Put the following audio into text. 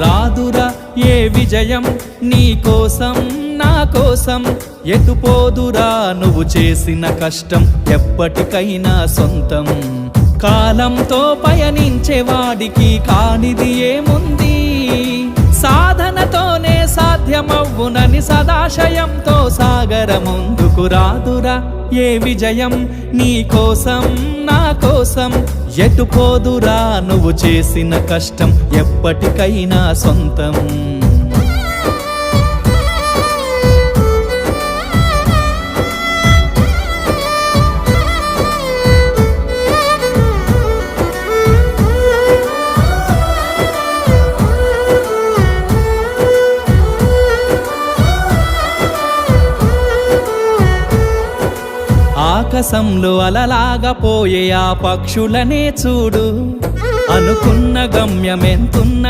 రాదురా ఏ విజయం నీ కోసం నా కోసం, ఎటుపోదురా నువ్వు చేసిన కష్టం ఎప్పటికైనా సొంతం. కాలంతో పయనించే వాడికి కానిది ఏముంది, సాధనతోనే సాధ్యమవ్వునని సదాశయంతో సాగర ముందుకు. రాదురా ఏ విజయం నీ కోసం నా కోసం, ఎటుపోదురా నువ్వు చేసిన కష్టం ఎప్పటికైనా సొంతం. ఆకాశంలో అలలాగా పోయే ఆ పక్షులనే చూడు, అనుకున్న గమ్యమెంతున్న